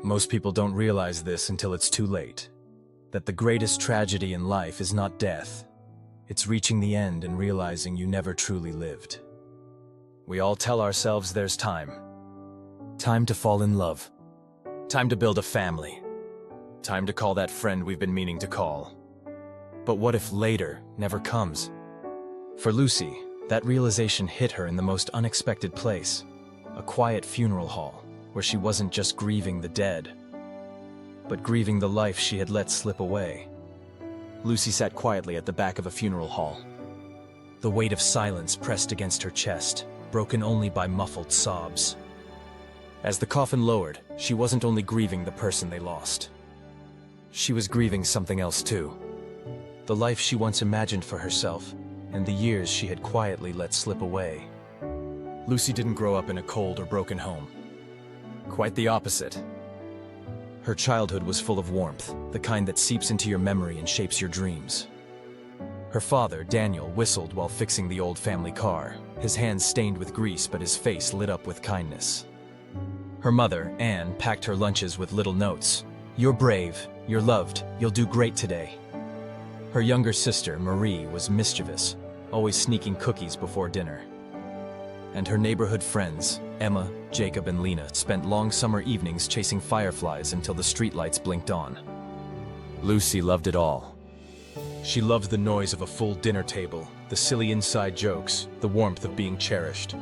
Most people don't realize this until it's too late. That the greatest tragedy in life is not death. It's reaching the end and realizing you never truly lived. We all tell ourselves there's time. Time to fall in love. Time to build a family. Time to call that friend we've been meaning to call. But what if later never comes? For Lucy, that realization hit her in the most unexpected place. A quiet funeral hall, where she wasn't just grieving the dead, but grieving the life she had let slip away. Lucy sat quietly at the back of a funeral hall. The weight of silence pressed against her chest, broken only by muffled sobs. As the coffin lowered, she wasn't only grieving the person they lost. She was grieving something else too. The life she once imagined for herself, and the years she had quietly let slip away. Lucy didn't grow up in a cold or broken home. Quite the opposite. Her childhood was full of warmth, the kind that seeps into your memory and shapes your dreams. Her father, Daniel, whistled while fixing the old family car, his hands stained with grease but his face lit up with kindness. Her mother, Anne, packed her lunches with little notes. "You're brave, you're loved, you'll do great today." Her younger sister, Marie, was mischievous, always sneaking cookies before dinner. And her neighborhood friends, Emma, Jacob, and Lena, spent long summer evenings chasing fireflies until the streetlights blinked on. Lucy loved it all. She loved the noise of a full dinner table, the silly inside jokes, the warmth of being cherished.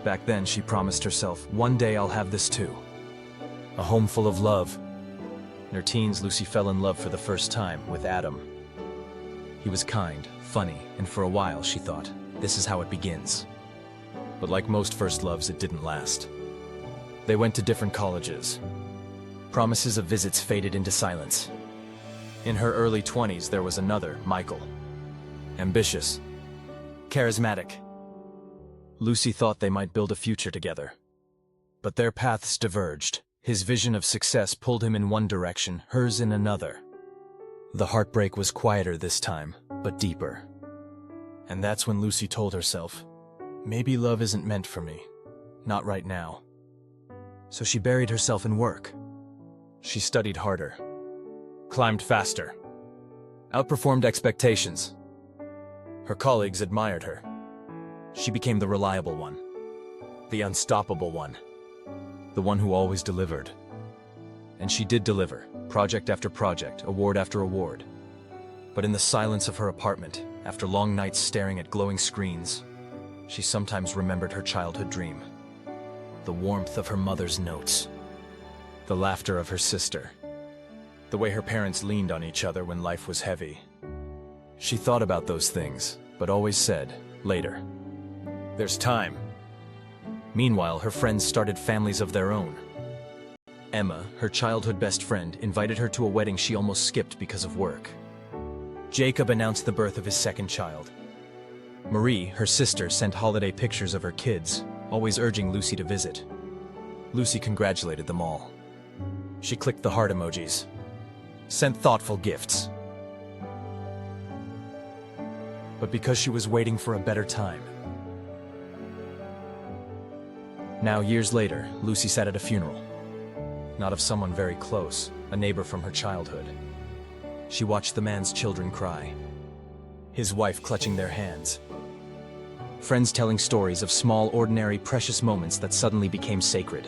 Back then, she promised herself, "One day I'll have this too." A home full of love. In her teens, Lucy fell in love for the first time with Adam. He was kind, funny, and for a while she thought, this is how it begins. But like most first loves, it didn't last. They went to different colleges. Promises of visits faded into silence. In her early 20s, there was another, Michael. Ambitious. Charismatic. Lucy thought they might build a future together. But their paths diverged. His vision of success pulled him in one direction, hers in another. The heartbreak was quieter this time, but deeper. And that's when Lucy told herself, maybe love isn't meant for me. Not right now. So she buried herself in work. She studied harder. Climbed faster. Outperformed expectations. Her colleagues admired her. She became the reliable one. The unstoppable one. The one who always delivered. And she did deliver, project after project, award after award. But in the silence of her apartment, after long nights staring at glowing screens, she sometimes remembered her childhood dream. The warmth of her mother's notes. The laughter of her sister. The way her parents leaned on each other when life was heavy. She thought about those things, but always said, later. There's time. Meanwhile, her friends started families of their own. Emma, her childhood best friend, invited her to a wedding she almost skipped because of work. Jacob announced the birth of his second child. Marie, her sister, sent holiday pictures of her kids, always urging Lucy to visit. Lucy congratulated them all. She clicked the heart emojis, sent thoughtful gifts. But because she was waiting for a better time. Now, years later, Lucy sat at a funeral. Not of someone very close, a neighbor from her childhood. She watched the man's children cry. His wife clutching their hands. Friends telling stories of small, ordinary, precious moments that suddenly became sacred.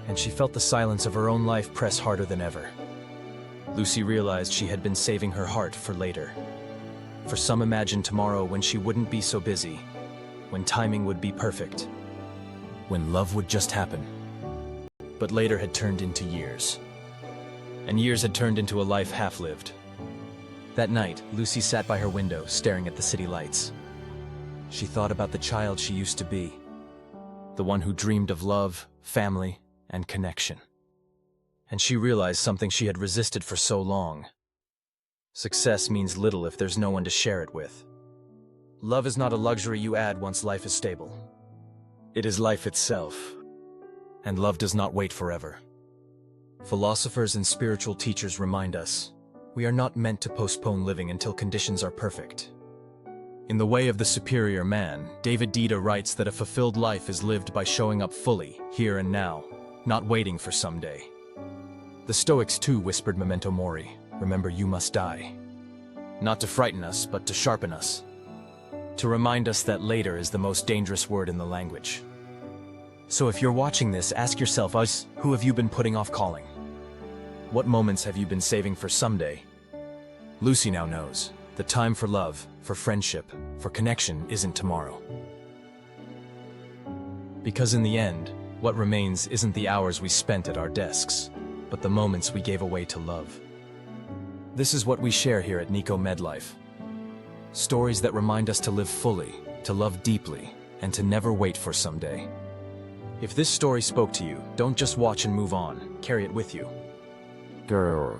And she felt the silence of her own life press harder than ever. Lucy realized she had been saving her heart for later. For some imagined tomorrow when she wouldn't be so busy, when timing would be perfect, when love would just happen. But later had turned into years. And years had turned into a life half-lived. That night, Lucy sat by her window, staring at the city lights. She thought about the child she used to be, the one who dreamed of love, family, and connection. And she realized something she had resisted for so long. Success means little if there's no one to share it with. Love is not a luxury you add once life is stable. It is life itself. And love does not wait forever. Philosophers and spiritual teachers remind us, we are not meant to postpone living until conditions are perfect. In The Way of the Superior Man, David Dida writes that a fulfilled life is lived by showing up fully, here and now, not waiting for someday. The Stoics too whispered memento mori, remember you must die. Not to frighten us, but to sharpen us. To remind us that later is the most dangerous word in the language. So if you're watching this, ask yourself, who have you been putting off calling? What moments have you been saving for someday? Lucy now knows. The time for love, for friendship, for connection isn't tomorrow. Because in the end, what remains isn't the hours we spent at our desks, but the moments we gave away to love. This is what we share here at Nico MedLife. Stories that remind us to live fully, to love deeply, and to never wait for someday. If this story spoke to you, don't just watch and move on, carry it with you. Grr.